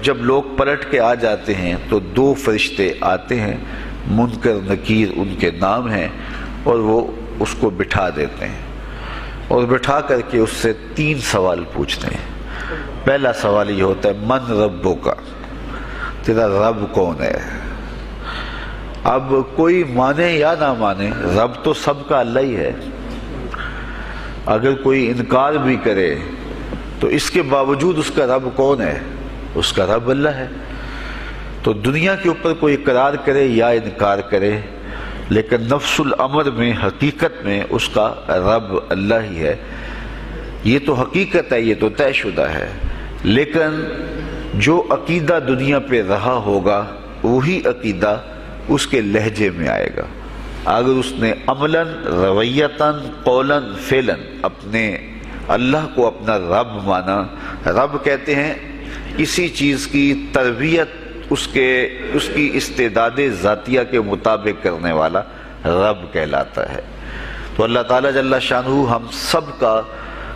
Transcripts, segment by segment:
جب لوگ پلٹ کے آ جاتے ہیں تو 2 فرشتے آتے ہیں، منکر نکیر ان کے نام ہیں، اور وہ اس کو بٹھا دیتے ہیں اور بٹھا کر کے اس سے 3 سوال پوچھتے ہیں۔ پہلا سوال یہ ہوتا ہے من ربک، تیرا رب کون ہے؟ اب کوئی مانے یا نہ مانے، رب تو سب کا اللہ ہی ہے۔ اگر کوئی انکار بھی کرے تو اس کے باوجود اس کا رب کون ہے؟ اس کا رب اللہ ہے۔ تو دنیا کے اوپر کوئی اقرار کرے یا انکار کرے، لیکن نفس الامر میں، حقیقت میں اس کا رب اللہ ہی ہے۔ یہ تو حقیقت ہے، یہ تو طے شدہ ہے۔ لیکن جو عقیدہ دنیا پہ رہا ہوگا وہی عقیدہ اس کے لہجے میں آئے گا۔ اگر اس نے عملاً، رویتاً، قولاً، فعلاً اپنے اللہ کو اپنا رب مانا، رب کہتے ہیں کسی چیز کی تربیت اس کی استعداد ذاتیہ کے مطابق کرنے والا رب کہلاتا ہے۔ تو اللہ تعالیٰ جل شانہ ہم سب کا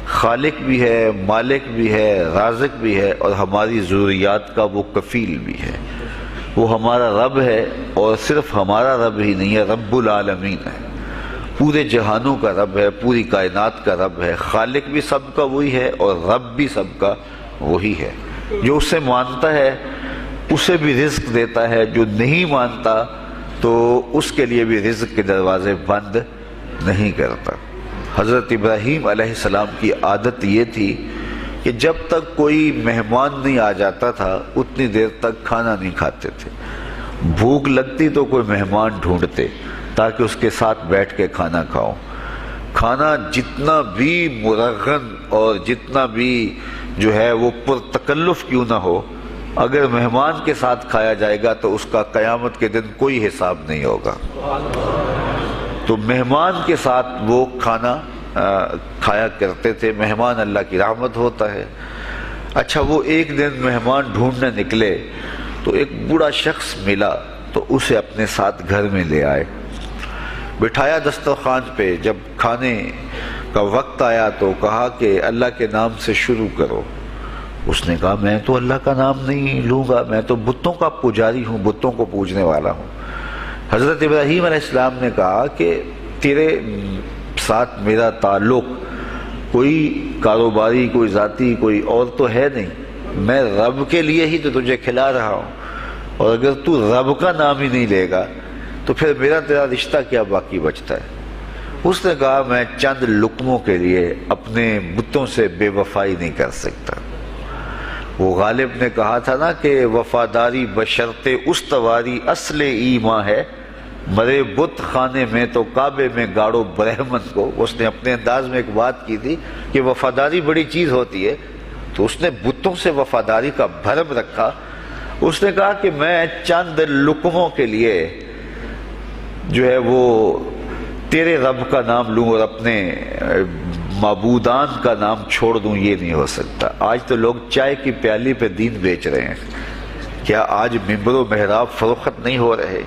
خالق بھی ہے، مالک بھی ہے، رازق بھی ہے، اور ہماری ضروریات کا وہ کفیل بھی ہے۔ وہ ہمارا رب ہے، اور صرف ہمارا رب ہی نہیں ہے، رب العالمین ہے، پورے جہانوں کا رب ہے، پوری کائنات کا رب ہے۔ خالق بھی سب کا وہی ہے اور رب بھی سب کا وہی ہے۔ جو اسے مانتا ہے اسے بھی رزق دیتا ہے، جو نہیں مانتا تو اس کے لیے بھی رزق کے دروازے بند نہیں کرتا۔ حضرت ابراہیم علیہ السلام کی عادت یہ تھی کہ جب تک کوئی مہمان نہیں آ جاتا تھا اتنی دیر تک کھانا نہیں کھاتے تھے۔ بھوک لگتی تو کوئی مہمان ڈھونڈتے تاکہ اس کے ساتھ بیٹھ کے کھانا کھاؤں۔ کھانا جتنا بھی مرغن اور جتنا بھی جو ہے وہ پرتکلف کیوں نہ ہو، اگر مہمان کے ساتھ کھایا جائے گا تو اس کا قیامت کے دن کوئی حساب نہیں ہوگا۔ تو مہمان کے ساتھ وہ کھانا کھایا کرتے تھے۔ مہمان اللہ کی رحمت ہوتا ہے۔ اچھا، وہ ایک دن مہمان ڈھونڈنے نکلے تو ایک بوڑھا شخص ملا تو اسے اپنے ساتھ گھر میں لے آئے، بٹھایا دسترخوان پہ۔ جب کھانے کا وقت آیا تو کہا کہ اللہ کے نام سے شروع کرو۔ اس نے کہا میں تو اللہ کا نام نہیں لوں گا، میں تو بتوں کا پجاری ہوں، بتوں کو پوجنے والا ہوں۔ حضرت ابراہیم علیہ السلام نے کہا کہ تیرے ساتھ میرا تعلق کوئی کاروباری، کوئی ذاتی، کوئی اور تو ہے نہیں، میں رب کے لیے ہی تو تجھے کھلا رہا ہوں، اور اگر تو رب کا نام ہی نہیں لے گا تو پھر میرا تیرا رشتہ کیا باقی بچتا ہے؟ اس نے کہا میں چند لقموں کے لیے اپنے بتوں سے بے وفائی نہیں کر سکتا۔ وہ غالب نے کہا تھا نا کہ وفاداری بشرط استواری اصل ایمان ہے، مرے بت خانے میں تو کعبے میں گاڑو برہمن کو۔ اس نے اپنے انداز میں ایک بات کی تھی کہ وفاداری بڑی چیز ہوتی ہے، تو اس نے بتوں سے وفاداری کا بھرم رکھا۔ اس نے کہا کہ میں چند لقموں کے لیے جو ہے وہ تیرے رب کا نام لوں اور اپنے معبودان کا نام چھوڑ دوں، یہ نہیں ہو سکتا۔ آج تو لوگ چائے کی پیالی پہ دین بیچ رہے ہیں، کیا آج ممبر و محراب فروخت نہیں ہو رہے؟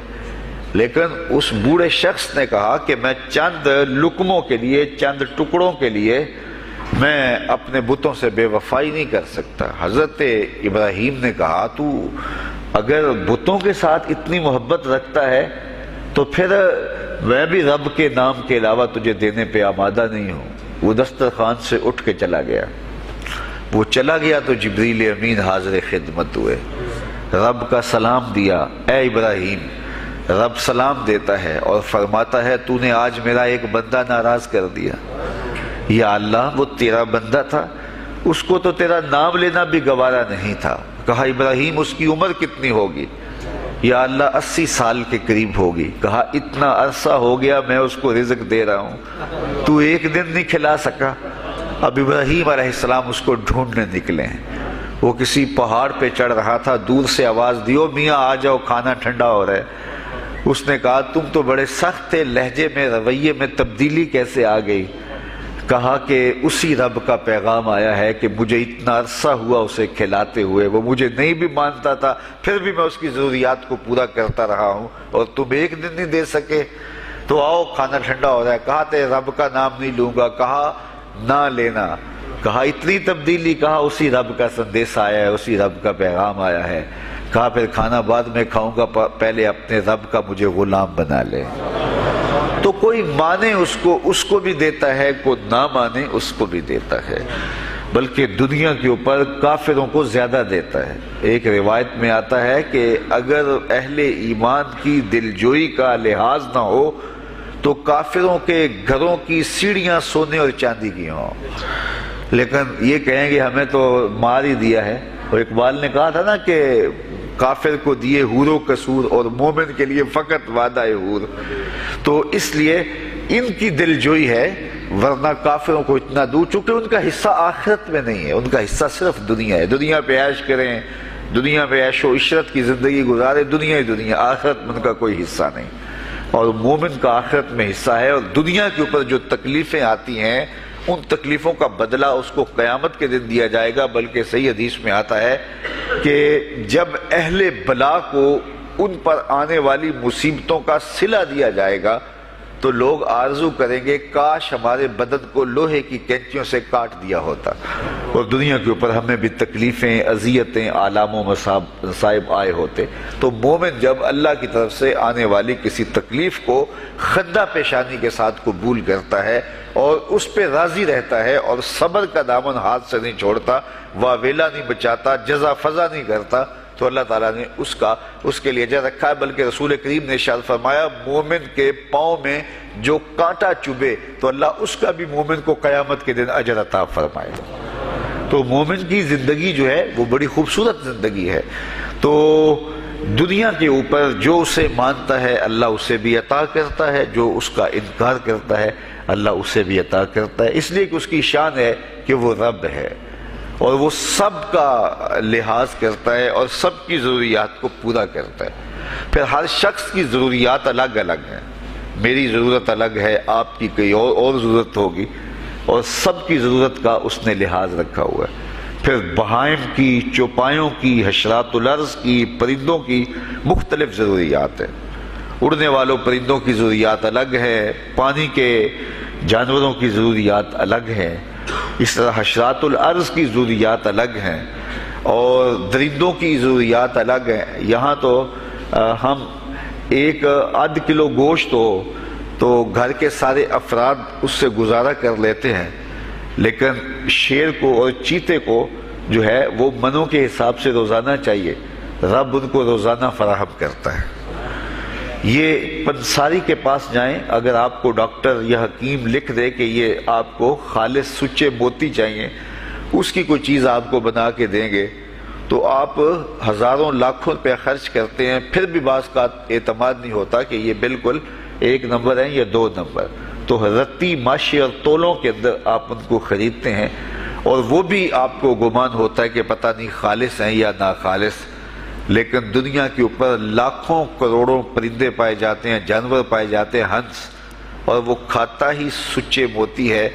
لیکن اس بوڑھے شخص نے کہا کہ میں چند لقموں کے لیے، چند ٹکڑوں کے لیے میں اپنے بتوں سے بے وفائی نہیں کر سکتا۔ حضرت ابراہیم نے کہا تو اگر بتوں کے ساتھ اتنی محبت رکھتا ہے تو پھر میں بھی رب کے نام کے علاوہ تجھے دینے پہ آمادہ نہیں ہوں۔ وہ دسترخوان سے اٹھ کے چلا گیا۔ وہ چلا گیا تو جبریل امین حاضر خدمت ہوئے، رب کا سلام دیا، اے ابراہیم۔ رب سلام دیتا ہے اور فرماتا ہے تو نے آج میرا ایک بندہ ناراض کر دیا۔ یا اللہ، وہ تیرا بندہ تھا، اس کو تو تیرا نام لینا بھی گوارا نہیں تھا۔ کہا ابراہیم اس کی عمر کتنی ہوگی؟ یا اللہ 80 سال کے قریب ہوگی۔ کہا اتنا عرصہ ہو گیا میں اس کو رزق دے رہا ہوں، تو ایک دن نہیں کھلا سکا۔ اب ابراہیم علیہ السلام اس کو ڈھونڈنے نکلے ہیں۔ وہ کسی پہاڑ پہ چڑھ رہا تھا، دور سے آواز دیو میاں آ جاؤ، کھانا ٹھنڈا ہو رہا ہے۔ اس نے کہا تم تو بڑے سخت تھے، لہجے میں، رویے میں تبدیلی کیسے آ گئی؟ کہا کہ اسی رب کا پیغام آیا ہے کہ مجھے اتنا عرصہ ہوا اسے کھلاتے ہوئے، وہ مجھے نہیں بھی مانتا تھا، پھر بھی میں اس کی ضروریات کو پورا کرتا رہا ہوں، اور تم ایک دن نہیں دے سکے، تو آؤ کھانا ٹھنڈا ہو رہا ہے۔ کہا تے رب کا نام نہیں لوں گا، کہا نہ لینا، کہا اتنی تبدیلی؟ کہا اسی رب کا سندیس آیا ہے، اسی رب کا پیغام آیا ہے۔ کہا پھر کھانا بعد میں کھاؤں گا، پہلے اپنے رب کا مجھے غلام بنا لے۔ تو کوئی مانے اس کو بھی دیتا ہے، کوئی نہ مانے اس کو بھی دیتا ہے، بلکہ دنیا کے اوپر کافروں کو زیادہ دیتا ہے۔ ایک روایت میں آتا ہے کہ اگر اہل ایمان کی دلجوئی کا لحاظ نہ ہو تو کافروں کے گھروں کی سیڑھیاں سونے اور چاندی کی ہوں، لیکن یہ کہیں گے ہمیں تو مار ہی دیا ہے۔ اور اقبال نے کہا تھا نا کہ کافر کو دیے حور و قصور اور مومن کے لیے فقط وعدہ حور۔ تو اس لیے ان کی دلجوئی ہے، ورنہ کافروں کو اتنا دور، چونکہ ان کا حصہ آخرت میں نہیں ہے، ان کا حصہ صرف دنیا ہے۔ دنیا پہ عیش کریں، دنیا پہ عیش و عشرت کی زندگی گزارے، دنیا ہی دنیا، آخرت میں ان کا کوئی حصہ نہیں۔ اور مومن کا آخرت میں حصہ ہے، اور دنیا کے اوپر جو تکلیفیں آتی ہیں ان تکلیفوں کا بدلہ اس کو قیامت کے دن دیا جائے گا۔ بلکہ صحیح حدیث میں آتا ہے کہ جب اہل بلا کو ان پر آنے والی مصیبتوں کا صلہ دیا جائے گا تو لوگ آرزو کریں گے کاش ہمارے بدن کو لوہے کی کینچیوں سے کاٹ دیا ہوتا، اور دنیا کے اوپر ہمیں بھی تکلیفیں، اذیتیں، آلام و مصائب آئے ہوتے۔ تو مومن جب اللہ کی طرف سے آنے والی کسی تکلیف کو خندہ پیشانی کے ساتھ قبول کرتا ہے اور اس پہ راضی رہتا ہے اور صبر کا دامن ہاتھ سے نہیں چھوڑتا، واویلا نہیں بچاتا، جزا فضا نہیں کرتا، تو اللہ تعالیٰ نے اس کے لیے اجر رکھا ہے۔ بلکہ رسول کریم نے ارشاد فرمایا مومن کے پاؤں میں جو کانٹا چبھے تو اللہ اس کا بھی مومن کو قیامت کے دن اجر عطا فرمائے۔ تو مومن کی زندگی جو ہے وہ بڑی خوبصورت زندگی ہے۔ تو دنیا کے اوپر جو اسے مانتا ہے اللہ اسے بھی عطا کرتا ہے، جو اس کا انکار کرتا ہے اللہ اسے بھی عطا کرتا ہے، اس لیے کہ اس کی شان ہے کہ وہ رب ہے اور وہ سب کا لحاظ کرتا ہے اور سب کی ضروریات کو پورا کرتا ہے۔ پھر ہر شخص کی ضروریات الگ الگ ہیں، میری ضرورت الگ ہے، آپ کی کوئی اور ضرورت ہوگی، اور سب کی ضرورت کا اس نے لحاظ رکھا ہوا ہے۔ پھر بہائم کی، چوپایوں کی، حشرات الارض کی، پرندوں کی مختلف ضروریات ہیں۔ اڑنے والوں پرندوں کی ضروریات الگ ہے، پانی کے جانوروں کی ضروریات الگ ہیں، اس طرح حشرات الارض کی ضروریات الگ ہیں اور درندوں کی ضروریات الگ ہیں۔ یہاں تو ہم ایک آدھ کلو گوشت ہو تو گھر کے سارے افراد اس سے گزارا کر لیتے ہیں، لیکن شیر کو اور چیتے کو جو ہے وہ منوں کے حساب سے روزانہ چاہیے، رب ان کو روزانہ فراہم کرتا ہے۔ یہ پنساری کے پاس جائیں، اگر آپ کو ڈاکٹر یا حکیم لکھ دے کہ یہ آپ کو خالص سچے موتی چاہیے، اس کی کوئی چیز آپ کو بنا کے دیں گے تو آپ ہزاروں لاکھوں روپے خرچ کرتے ہیں، پھر بھی بعض کا اعتماد نہیں ہوتا کہ یہ بالکل 1 نمبر ہے یا 2 نمبر۔ تو رتی ماشی اور تولوں کے اندر آپ ان کو خریدتے ہیں اور وہ بھی آپ کو گمان ہوتا ہے کہ پتہ نہیں خالص ہیں یا ناخالص، لیکن دنیا کے اوپر لاکھوں کروڑوں پرندے پائے جاتے ہیں، جانور پائے جاتے ہیں، ہنس، اور وہ کھاتا ہی سچے موتی ہے۔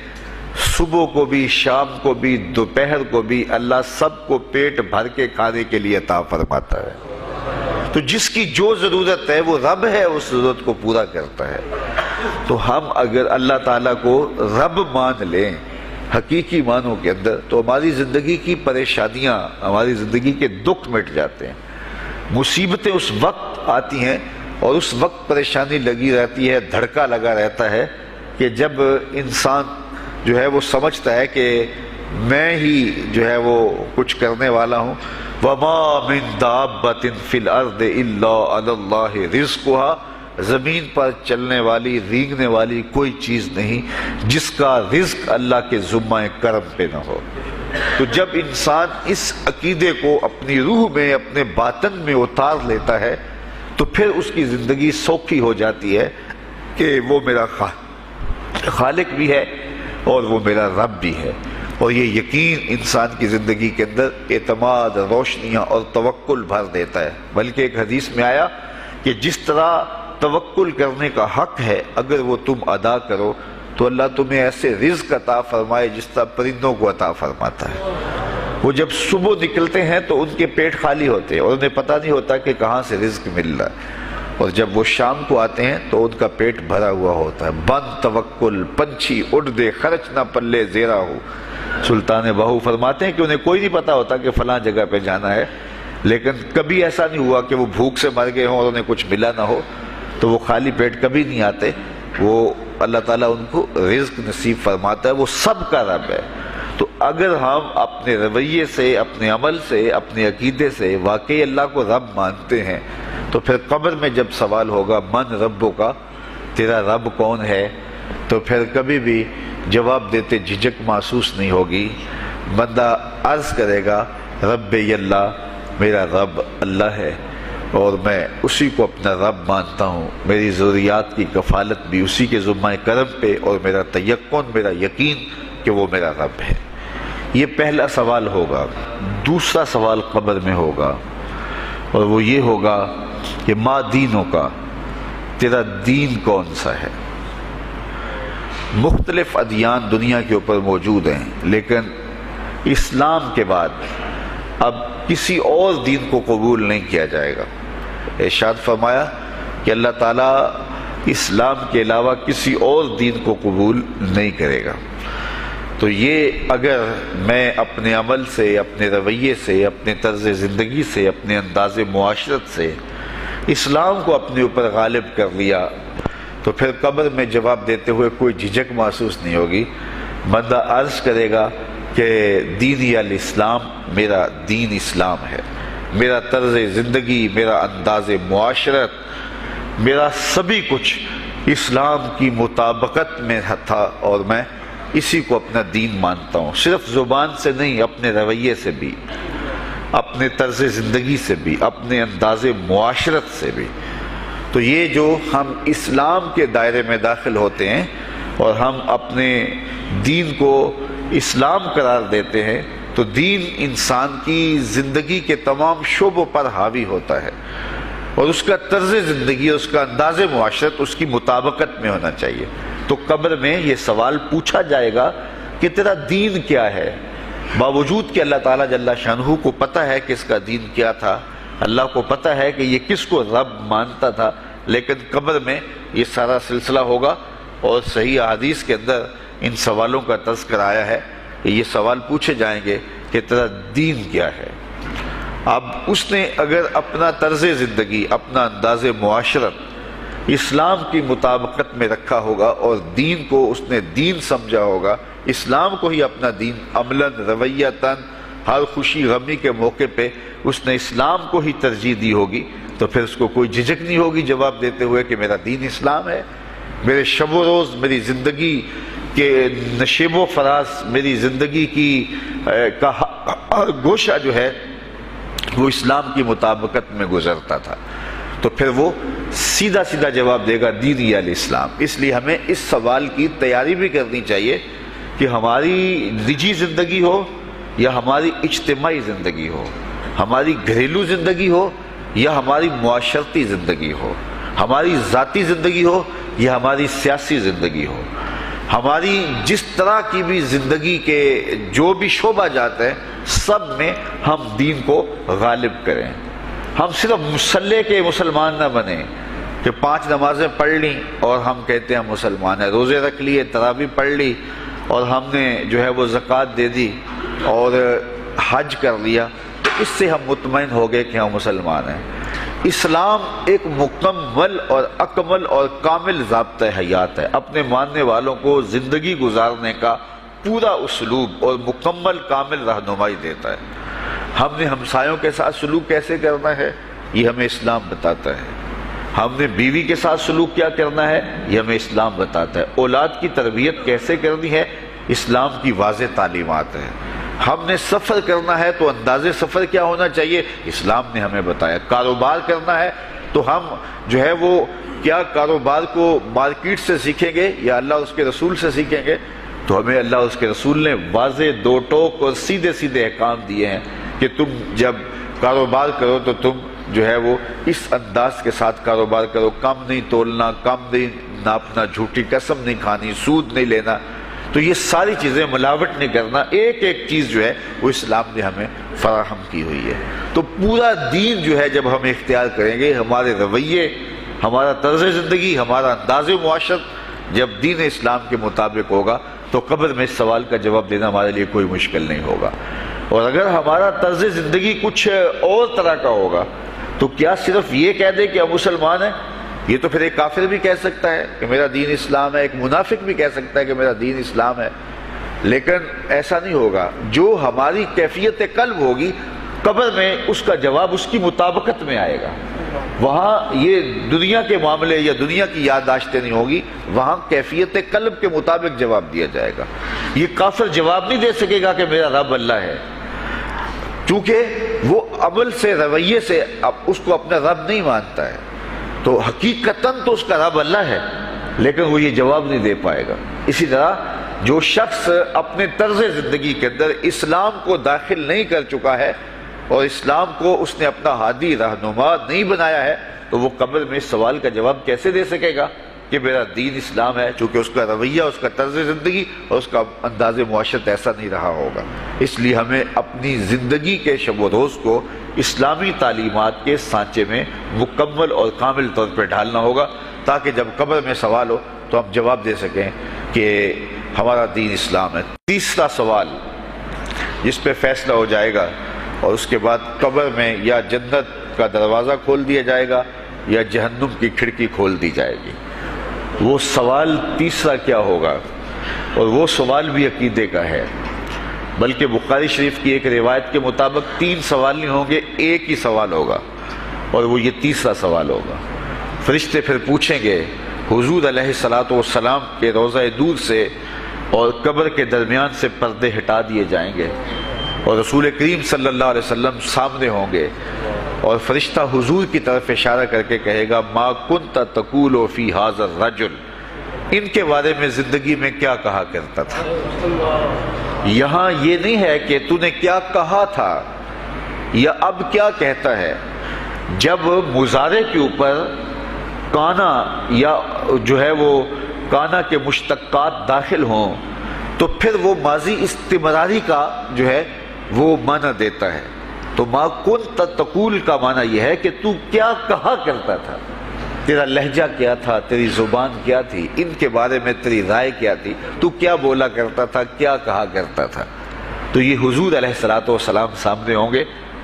صبح کو بھی، شام کو بھی، دوپہر کو بھی اللہ سب کو پیٹ بھر کے کھانے کے لیے عطا فرماتا ہے۔ تو جس کی جو ضرورت ہے وہ رب ہے، اس ضرورت کو پورا کرتا ہے۔ تو ہم اگر اللہ تعالیٰ کو رب مان لیں حقیقی معنوں کے اندر تو ہماری زندگی کی پریشانیاں، ہماری زندگی کے دکھ مٹ جاتے ہیں۔ مصیبتیں اس وقت آتی ہیں اور اس وقت پریشانی لگی رہتی ہے، دھڑکا لگا رہتا ہے کہ جب انسان جو ہے وہ سمجھتا ہے کہ میں ہی جو ہے وہ کچھ کرنے والا ہوں۔ وَمَا مِن دَابَّةٍ فِي الْأَرْضِ إِلَّا عَلَى اللَّهِ رِزْقُهَا، زمین پر چلنے والی، رینگنے والی کوئی چیز نہیں جس کا رزق اللہ کے ذمہ کرم پہ نہ ہو۔ تو جب انسان اس عقیدے کو اپنی روح میں، اپنے باطن میں اتار لیتا ہے تو پھر اس کی زندگی سوکھی ہو جاتی ہے کہ وہ میرا خالق بھی ہے اور وہ میرا رب بھی ہے۔ اور یہ یقین انسان کی زندگی کے اندر اعتماد، روشنیاں اور توکل بھر دیتا ہے۔ بلکہ ایک حدیث میں آیا کہ جس طرح توکل کرنے کا حق ہے اگر وہ تم ادا کرو تو اللہ تمہیں ایسے رزق عطا فرمائے جس طرح پرندوں کو عطا فرماتا ہے۔ وہ جب صبح نکلتے ہیں تو ان کے پیٹ خالی ہوتے ہیں اور انہیں پتہ نہیں ہوتا کہ کہاں سے رزق مل رہا ہے، اور جب وہ شام کو آتے ہیں تو ان کا پیٹ بھرا ہوا ہوتا ہے۔ بند توکل، پنچھی اڑ دے خرچ نہ پلے زیرا ہو، سلطان باہو فرماتے ہیں کہ انہیں کوئی نہیں پتا ہوتا کہ فلاں جگہ پہ جانا ہے، لیکن کبھی ایسا نہیں ہوا کہ وہ بھوک سے مر گئے ہوں اور انہیں کچھ ملا نہ ہو، تو وہ خالی پیٹ کبھی نہیں آتے، وہ اللہ تعالیٰ ان کو رزق نصیب فرماتا ہے، وہ سب کا رب ہے۔ تو اگر ہم اپنے رویے سے، اپنے عمل سے، اپنے عقیدے سے واقعی اللہ کو رب مانتے ہیں، تو پھر قبر میں جب سوال ہوگا من ربو کا، تیرا رب کون ہے، تو پھر کبھی بھی جواب دیتے جھجک محسوس نہیں ہوگی۔ بندہ عرض کرے گا رب اللہ، میرا رب اللہ ہے اور میں اسی کو اپنا رب مانتا ہوں، میری ضروریات کی کفالت بھی اسی کے ذمہ کرم پہ، اور میرا تیقن، میرا یقین کہ وہ میرا رب ہے۔ یہ پہلا سوال ہوگا۔ دوسرا سوال قبر میں ہوگا، اور وہ یہ ہوگا کہ ما دینوں کا، تیرا دین کون سا ہے؟ مختلف ادیان دنیا کے اوپر موجود ہیں، لیکن اسلام کے بعد اب کسی اور دین کو قبول نہیں کیا جائے گا۔ ارشاد فرمایا کہ اللہ تعالیٰ اسلام کے علاوہ کسی اور دین کو قبول نہیں کرے گا۔ تو یہ اگر میں اپنے عمل سے، اپنے رویے سے، اپنے طرز زندگی سے، اپنے انداز معاشرت سے اسلام کو اپنے اوپر غالب کر لیا، تو پھر قبر میں جواب دیتے ہوئے کوئی جھجک محسوس نہیں ہوگی۔ بندہ عرض کرے گا کہ دینی الاسلام، میرا دین اسلام ہے، میرا طرز زندگی، میرا انداز معاشرت، میرا سبھی کچھ اسلام کی مطابقت میں تھا، اور میں اسی کو اپنا دین مانتا ہوں، صرف زبان سے نہیں، اپنے رویے سے بھی، اپنے طرز زندگی سے بھی، اپنے انداز معاشرت سے بھی۔ تو یہ جو ہم اسلام کے دائرے میں داخل ہوتے ہیں اور ہم اپنے دین کو اسلام قرار دیتے ہیں، تو دین انسان کی زندگی کے تمام شعبوں پر حاوی ہوتا ہے، اور اس کا طرز زندگی، اس کا انداز معاشرت اس کی مطابقت میں ہونا چاہیے۔ تو قبر میں یہ سوال پوچھا جائے گا کہ تیرا دین کیا ہے، باوجود کہ اللہ تعالیٰ جل شانہ کو پتہ ہے کہ اس کا دین کیا تھا، اللہ کو پتہ ہے کہ یہ کس کو رب مانتا تھا، لیکن قبر میں یہ سارا سلسلہ ہوگا، اور صحیح احادیث کے اندر ان سوالوں کا تذکر آیا ہے کہ یہ سوال پوچھے جائیں گے کہ تیرا دین کیا ہے۔ اب اس نے اگر اپنا طرز زندگی، اپنا انداز معاشرت اسلام کی مطابقت میں رکھا ہوگا، اور دین کو اس نے دین سمجھا ہوگا، اسلام کو ہی اپنا دین، عملاً، رویتاً، ہر خوشی غمی کے موقع پہ اس نے اسلام کو ہی ترجیح دی ہوگی، تو پھر اس کو کوئی جھجک نہیں ہوگی جواب دیتے ہوئے کہ میرا دین اسلام ہے، میرے شب و روز، میری زندگی کے نشیب و فراز، میری زندگی کی کا گوشہ جو ہے وہ اسلام کی مطابقت میں گزرتا تھا۔ تو پھر وہ سیدھا سیدھا جواب دے گا دینی الاسلام۔ اس لیے ہمیں اس سوال کی تیاری بھی کرنی چاہیے کہ ہماری نجی زندگی ہو یا ہماری اجتماعی زندگی ہو، ہماری گھریلو زندگی ہو یا ہماری معاشرتی زندگی ہو، ہماری ذاتی زندگی ہو یا ہماری سیاسی زندگی ہو، ہماری جس طرح کی بھی زندگی کے جو بھی شعبہ جاتے ہیں، سب میں ہم دین کو غالب کریں۔ ہم صرف مسلح کے مسلمان نہ بنیں کہ 5 نمازیں پڑھ لیں اور ہم کہتے ہیں مسلمان ہیں، روزے رکھ لیے، تراویح پڑھ لی، اور ہم نے جو ہے وہ زکوٰۃ دے دی اور حج کر لیا، تو اس سے ہم مطمئن ہو گئے کہ ہم مسلمان ہیں۔ اسلام ایک مکمل اور اکمل اور کامل ضابطہ حیات ہے، اپنے ماننے والوں کو زندگی گزارنے کا پورا اسلوب اور مکمل کامل رہنمائی دیتا ہے۔ ہم نے ہمسایوں کے ساتھ سلوک کیسے کرنا ہے، یہ ہمیں اسلام بتاتا ہے۔ ہم نے بیوی کے ساتھ سلوک کیا کرنا ہے، یہ ہمیں اسلام بتاتا ہے۔ اولاد کی تربیت کیسے کرنی ہے، اسلام کی واضح تعلیمات ہیں۔ ہم نے سفر کرنا ہے تو انداز سفر کیا ہونا چاہیے، اسلام نے ہمیں بتایا۔ کاروبار کرنا ہے تو ہم جو ہے وہ کیا کاروبار کو مارکیٹ سے سیکھیں گے یا اللہ اور اس کے رسول سے سیکھیں گے، تو ہمیں اللہ اور اس کے رسول نے واضح 2 ٹوک اور سیدھے سیدھے احکام دیے ہیں کہ تم جب کاروبار کرو تو تم جو ہے وہ اس انداز کے ساتھ کاروبار کرو، کم نہیں تولنا، کم نہیں ناپنا، جھوٹی قسم نہیں کھانی، سود نہیں لینا۔ تو یہ ساری چیزیں، ملاوٹ نہیں کرنا، ایک ایک چیز جو ہے وہ اسلام نے ہمیں فراہم کی ہوئی ہے۔ تو پورا دین جو ہے جب ہم اختیار کریں گے، ہمارے رویے، ہمارا طرز زندگی، ہمارا انداز معاشرت، جب دین اسلام کے مطابق ہوگا تو قبر میں اس سوال کا جواب دینا ہمارے لیے کوئی مشکل نہیں ہوگا۔ اور اگر ہمارا طرز زندگی کچھ اور طرح کا ہوگا تو کیا صرف یہ کہہ دے کہ ہم مسلمان ہیں؟ یہ تو پھر ایک کافر بھی کہہ سکتا ہے کہ میرا دین اسلام ہے، ایک منافق بھی کہہ سکتا ہے کہ میرا دین اسلام ہے، لیکن ایسا نہیں ہوگا۔ جو ہماری کیفیت قلب ہوگی قبر میں اس کا جواب اس کی مطابقت میں آئے گا۔ وہاں یہ دنیا کے معاملے یا دنیا کی یادداشتیں نہیں ہوگی، وہاں کیفیت قلب کے مطابق جواب دیا جائے گا۔ یہ کافر جواب نہیں دے سکے گا کہ میرا رب اللہ ہے، کیونکہ وہ عمل سے، رویے سے اس کو اپنا رب نہیں مانتا ہے، تو حقیقتاً تو اس کا رب اللہ ہے، لیکن وہ یہ جواب نہیں دے پائے گا۔ اسی طرح جو شخص اپنے طرز زندگی کے اندر اسلام کو داخل نہیں کر چکا ہے اور اسلام کو اس نے اپنا ہادی رہنما نہیں بنایا ہے، تو وہ قبر میں اس سوال کا جواب کیسے دے سکے گا کہ میرا دین اسلام ہے، چونکہ اس کا رویہ، اس کا طرز زندگی اور اس کا انداز معاشرت ایسا نہیں رہا ہوگا۔ اس لیے ہمیں اپنی زندگی کے شب و روز کو اسلامی تعلیمات کے سانچے میں مکمل اور کامل طور پہ ڈھالنا ہوگا، تاکہ جب قبر میں سوال ہو تو ہم جواب دے سکیں کہ ہمارا دین اسلام ہے۔ تیسرا سوال جس پہ فیصلہ ہو جائے گا، اور اس کے بعد قبر میں یا جنت کا دروازہ کھول دیا جائے گا یا جہنم کی کھڑکی کھول دی جائے گی، وہ سوال تیسرا کیا ہوگا؟ اور وہ سوال بھی عقیدے کا ہے، بلکہ بخاری شریف کی ایک روایت کے مطابق 3 سوال نہیں ہوں گے، ایک ہی سوال ہوگا، اور وہ یہ تیسرا سوال ہوگا۔ فرشتے پھر پوچھیں گے حضور علیہ الصلوۃ والسلام کے روضہ دور سے اور قبر کے درمیان سے پردے ہٹا دیے جائیں گے، اور رسول کریم صلی اللہ علیہ وسلم سامنے ہوں گے، اور فرشتہ حضور کی طرف اشارہ کر کے کہے گا ما کنت تقول فی ھذا الرجل، ان کے بارے میں زندگی میں کیا کہا کرتا تھا۔ یہاں یہ نہیں ہے کہ تو نے کیا کہا تھا یا اب کیا کہتا ہے۔ جب مضارع کے اوپر کانا یا جو ہے وہ کانا کے مشتقات داخل ہوں تو پھر وہ ماضی استمراری کا جو ہے وہ معنی دیتا ہے۔ تو ما کنت تقول کا معنی یہ ہے کہ تو کیا کہا کرتا تھا، تیرا لہجہ کیا تھا، تیری زبان کیا تھی، ان کے بارے میں تیری رائے کیا تھی، تو کیا بولا کرتا تھا، کیا کہا کرتا تھا۔ تو یہ حضور علیہ الصلوۃ والسلام سامنے ہوں گے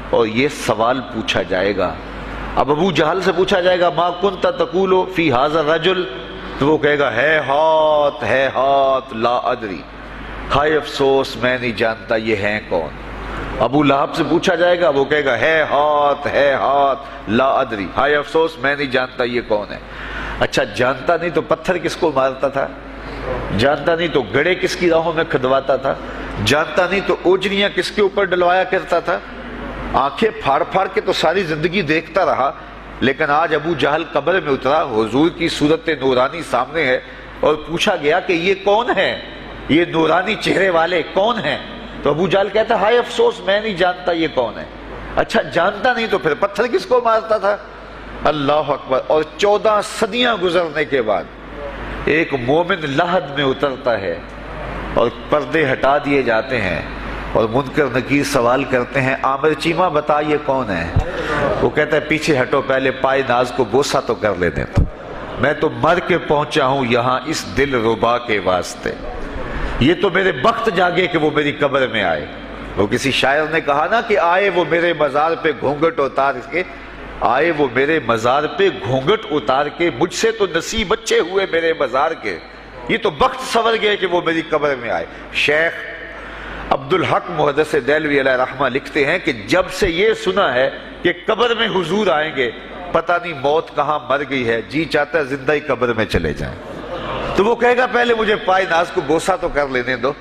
اور یہ سوال پوچھا جائے گا۔ اب ابو جہل سے پوچھا جائے گا ما کنت تقول فی ھذا الرجل، تو وہ کہے گا ہے ہاتھ لا ادری، ہائے افسوس میں نہیں جانتا یہ ہیں کون۔ ابو لہب سے پوچھا جائے گا، وہ کہے گا ہے ہاتھ لا ادری، ہائے افسوس میں نہیں جانتا یہ کون ہے۔ اچھا جانتا نہیں تو پتھر کس کو مارتا تھا، جانتا نہیں تو گڑے کس کی راہوں میں کھدواتا تھا، جانتا نہیں تو اوجریاں کس کے اوپر ڈلوایا کرتا تھا۔ آنکھیں پھاڑ پھاڑ کے تو ساری زندگی دیکھتا رہا، لیکن آج ابو جہل قبر میں اترا، حضور کی صورت نورانی سامنے ہے، اور پوچھا گیا کہ یہ کون ہے، یہ نورانی چہرے والے کون ہیں؟ تو ابو جہل کہتا ہے ہائے افسوس میں نہیں جانتا یہ کون ہے۔ اچھا جانتا نہیں تو پھر پتھر کس کو مارتا تھا؟ اللہ اکبر۔ اور 14 صدیاں گزرنے کے بعد ایک مومن لحد میں اترتا ہے اور پردے ہٹا دیے جاتے ہیں، اور منکر نکیر سوال کرتے ہیں عامر چیمہ بتا یہ کون ہے؟ وہ کہتا ہے پیچھے ہٹو، پہلے پائے ناز کو بوسہ تو کر لینے دو، میں تو مر کے پہنچا ہوں یہاں اس دل ربا کے واسطے، یہ تو میرے بخت جاگے کہ وہ میری قبر میں آئے۔ وہ کسی شاعر نے کہا نا کہ آئے وہ میرے مزار پہ گھونگھٹ اتار کے، آئے وہ میرے مزار پہ گھونگھٹ اتار کے، مجھ سے تو نصیب اچھے ہوئے میرے مزار کے، یہ تو بخت سنور گئے کہ وہ میری قبر میں آئے۔ شیخ عبدالحق محدث دہلوی علیہ رحمہ لکھتے ہیں کہ جب سے یہ سنا ہے کہ قبر میں حضور آئیں گے، پتہ نہیں موت کہاں مر گئی ہے، جی چاہتا ہے زندہ ہی قبر میں چلے جائیں۔ تو وہ کہے گا پہلے مجھے پائے ناز کو بوسہ تو کر لینے دو،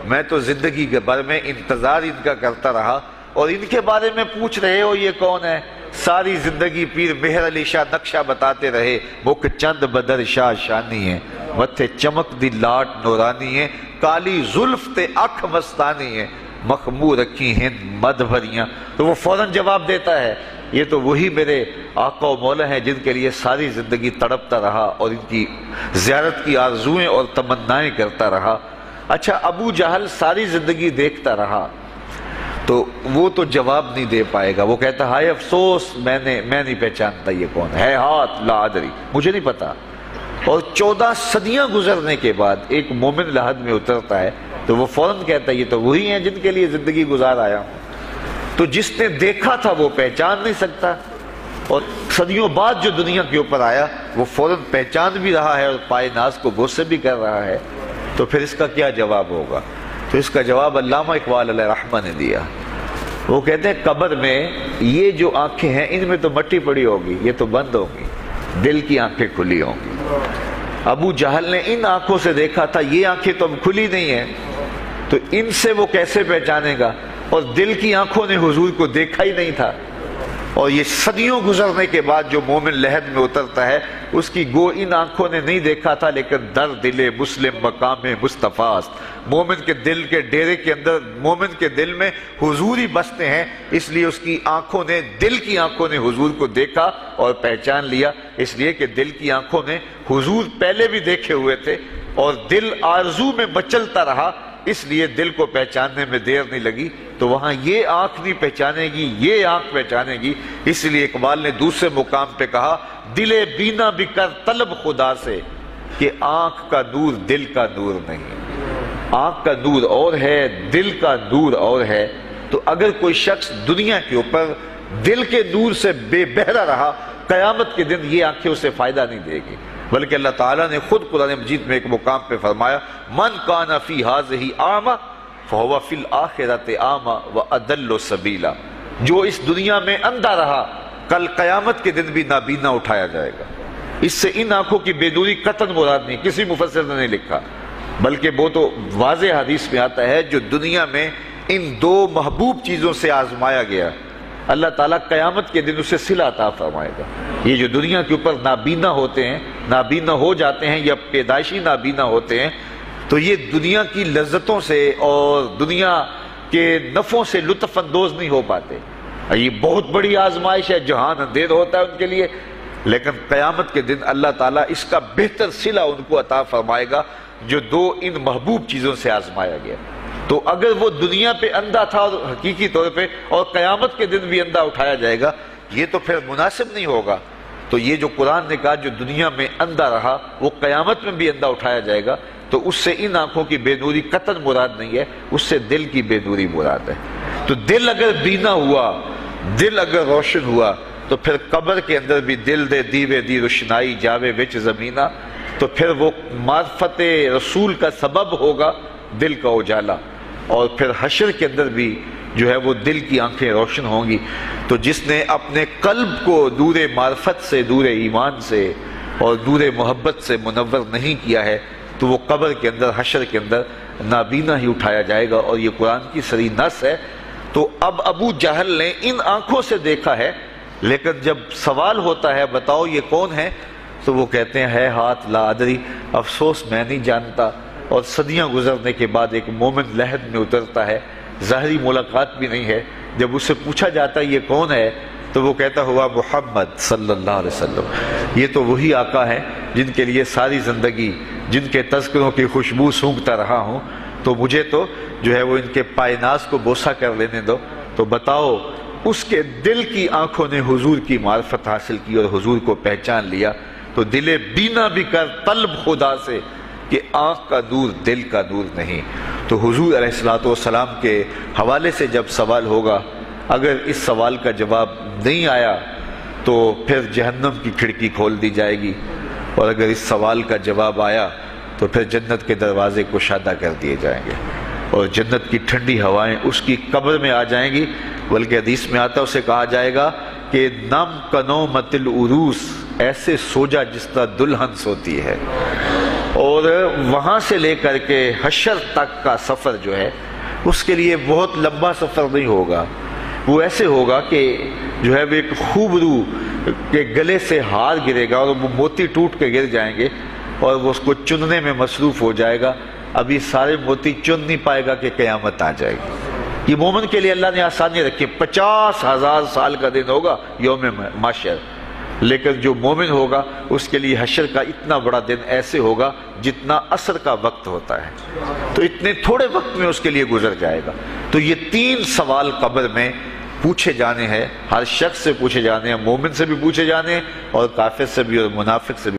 میں تو زندگی کے بھر میں انتظار ان کا کرتا رہا، اور ان کے بارے میں پوچھ رہے ہو یہ کون ہے؟ ساری زندگی پیر مہر علی شاہ نقشہ بتاتے رہے، مکھ چند بدر شاہ شانی ہے، متھے چمک دی لاٹ نورانی ہے، کالی زلف تے اکھ مستانی ہے، مخمور رکھی ہند مد بھریاں۔ تو وہ فوراً جواب دیتا ہے یہ تو وہی میرے آقا و مولا ہیں جن کے لیے ساری زندگی تڑپتا رہا اور ان کی زیارت کی آرزوئیں اور تمنائیں کرتا رہا۔ اچھا ابو جہل ساری زندگی دیکھتا رہا تو وہ تو جواب نہیں دے پائے گا، وہ کہتا ہائے افسوس میں نہیں پہچانتا یہ کون ہے، ہاتھ لا ادری، مجھے نہیں پتا اور 14 صدیاں گزرنے کے بعد ایک مومن لحد میں اترتا ہے تو وہ فوراً کہتا ہے یہ تو وہی ہیں جن کے لیے زندگی گزار آیا ہوں۔ تو جس نے دیکھا تھا وہ پہچان نہیں سکتا، اور صدیوں بعد جو دنیا کے اوپر آیا وہ فوراً پہچان بھی رہا ہے اور پائے ناز کو بوسے بھی کر رہا ہے۔ تو پھر اس کا کیا جواب ہوگا؟ تو اس کا جواب علامہ اقبال علیہ رحمہ نے دیا۔ وہ کہتے ہیں قبر میں یہ جو آنکھیں ہیں ان میں تو مٹی پڑی ہوگی، یہ تو بند ہوگی، دل کی آنکھیں کھلی ہوں گی۔ ابو جہل نے ان آنکھوں سے دیکھا تھا، یہ آنکھیں تو اب کھلی نہیں ہیں، تو ان سے وہ کیسے پہچانے گا؟ اور دل کی آنکھوں نے حضور کو دیکھا ہی نہیں تھا۔ اور یہ صدیوں گزرنے کے بعد جو مومن لحد میں اترتا ہے اس کی گو ان آنکھوں نے نہیں دیکھا تھا، لیکن در دل مسلم مقام مصطفیٰ است، مومن کے دل کے ڈیرے کے اندر مومن کے دل میں حضور ہی بستے ہیں، اس لیے اس کی آنکھوں نے، دل کی آنکھوں نے حضور کو دیکھا اور پہچان لیا، اس لیے کہ دل کی آنکھوں نے حضور پہلے بھی دیکھے ہوئے تھے اور دل آرزو میں مچلتا رہا، اس لیے دل کو پہچاننے میں دیر نہیں لگی۔ تو وہاں یہ آنکھ نہیں پہچانے گی، یہ آنکھ پہچانے گی۔ اس لیے اقبال نے دوسرے مقام پہ کہا دل بینا بھی کر طلب خدا سے کہ آنکھ کا نور دل کا نور نہیں۔ آنکھ کا نور اور ہے، دل کا نور اور ہے۔ تو اگر کوئی شخص دنیا کے اوپر دل کے نور سے بے بہرا رہا، قیامت کے دن یہ آنکھیں اسے فائدہ نہیں دے گی، بلکہ اللہ تعالیٰ نے خود قرآن مجید میں ایک مقام پہ فرمایا من کان فی ہذہ اعمی فہو فی الآخرۃ اعمی واضل سبیلا، جو اس دنیا میں اندھا رہا کل قیامت کے دن بھی نابینا اٹھایا جائے گا۔ اس سے ان آنکھوں کی بے نوری قطعاً مراد نہیں، کسی مفسر نے نہیں لکھا، بلکہ وہ تو واضح حدیث میں آتا ہے جو دنیا میں ان دو محبوب چیزوں سے آزمایا گیا، اللہ تعالیٰ قیامت کے دن اسے صلہ عطا فرمائے گا۔ یہ جو دنیا کے اوپر نابینا ہوتے ہیں، نابینا ہو جاتے ہیں یا پیدائشی نابینا ہوتے ہیں، تو یہ دنیا کی لذتوں سے اور دنیا کے نفعوں سے لطف اندوز نہیں ہو پاتے۔ یہ بہت بڑی آزمائش ہے، جہان اندھیر ہوتا ہے ان کے لیے، لیکن قیامت کے دن اللہ تعالیٰ اس کا بہتر صلہ ان کو عطا فرمائے گا جو دو ان محبوب چیزوں سے آزمایا گیا۔ تو اگر وہ دنیا پہ اندھا تھا اور حقیقی طور پہ، اور قیامت کے دن بھی اندھا اٹھایا جائے گا، یہ تو پھر مناسب نہیں ہوگا۔ تو یہ جو قرآن نے کہا جو دنیا میں اندھا رہا وہ قیامت میں بھی اندھا اٹھایا جائے گا، تو اس سے ان آنکھوں کی بے نوری قطعاً مراد نہیں ہے، اس سے دل کی بے نوری مراد ہے۔ تو دل اگر بینا ہوا، دل اگر روشن ہوا، تو پھر قبر کے اندر بھی دل دے دیوے دی روشنائی جاوے وچ زمینہ، تو پھر وہ معرفت رسول کا سبب ہوگا دل کا اجالا، اور پھر حشر کے اندر بھی جو ہے وہ دل کی آنکھیں روشن ہوں گی۔ تو جس نے اپنے قلب کو نور معرفت سے، نور ایمان سے اور نور محبت سے منور نہیں کیا ہے، تو وہ قبر کے اندر، حشر کے اندر نابینا ہی اٹھایا جائے گا، اور یہ قرآن کی صریح نص ہے۔ تو اب ابو جہل نے ان آنکھوں سے دیکھا ہے، لیکن جب سوال ہوتا ہے بتاؤ یہ کون ہے، تو وہ کہتے ہیں ہے ہاتھ لا ادری، افسوس میں نہیں جانتا۔ اور صدیاں گزرنے کے بعد ایک مومن لحد میں اترتا ہے، ظاہری ملاقات بھی نہیں ہے، جب اس سے پوچھا جاتا ہے یہ کون ہے، تو وہ کہتا ہوا محمد صلی اللہ علیہ وسلم۔ یہ تو وہی آقا ہیں جن کے لیے ساری زندگی، جن کے تذکروں کی خوشبو سونگھتا رہا ہوں، تو مجھے تو جو ہے وہ ان کے پائے ناز کو بوسہ کر لینے دو۔ تو بتاؤ اس کے دل کی آنکھوں نے حضور کی معرفت حاصل کی اور حضور کو پہچان لیا، تو دل بینا بھی کر طلب خدا سے کہ آنکھ کا نور دل کا نور نہیں۔ تو حضور علیہ الصلوۃ والسلام کے حوالے سے جب سوال ہوگا، اگر اس سوال کا جواب نہیں آیا تو پھر جہنم کی کھڑکی کھول دی جائے گی، اور اگر اس سوال کا جواب آیا تو پھر جنت کے دروازے کشادہ کر دیے جائیں گے، اور جنت کی ٹھنڈی ہوائیں اس کی قبر میں آ جائیں گی۔ بلکہ حدیث میں آتا ہے اسے کہا جائے گا کہ نم کنومت العروس، ایسے سو جا جس طرح دلہن سوتی ہے۔ اور وہاں سے لے کر کے حشر تک کا سفر جو ہے اس کے لیے بہت لمبا سفر نہیں ہوگا، وہ ایسے ہوگا کہ جو ہے وہ ایک خوبرو کے گلے سے ہار گرے گا اور وہ موتی ٹوٹ کے گر جائیں گے، اور وہ اس کو چننے میں مصروف ہو جائے گا۔ ابھی سارے موتی چن نہیں پائے گا کہ قیامت آ جائے گی۔ یہ مومن کے لیے اللہ نے آسانی رکھی، 50,000 سال کا دن ہوگا یوم محشر، لیکن جو مومن ہوگا اس کے لیے حشر کا اتنا بڑا دن ایسے ہوگا جتنا عصر کا وقت ہوتا ہے، تو اتنے تھوڑے وقت میں اس کے لیے گزر جائے گا۔ تو یہ 3 سوال قبر میں پوچھے جانے ہیں، ہر شخص سے پوچھے جانے ہیں، مومن سے بھی پوچھے جانے ہیں اور کافر سے بھی اور منافق سے بھی۔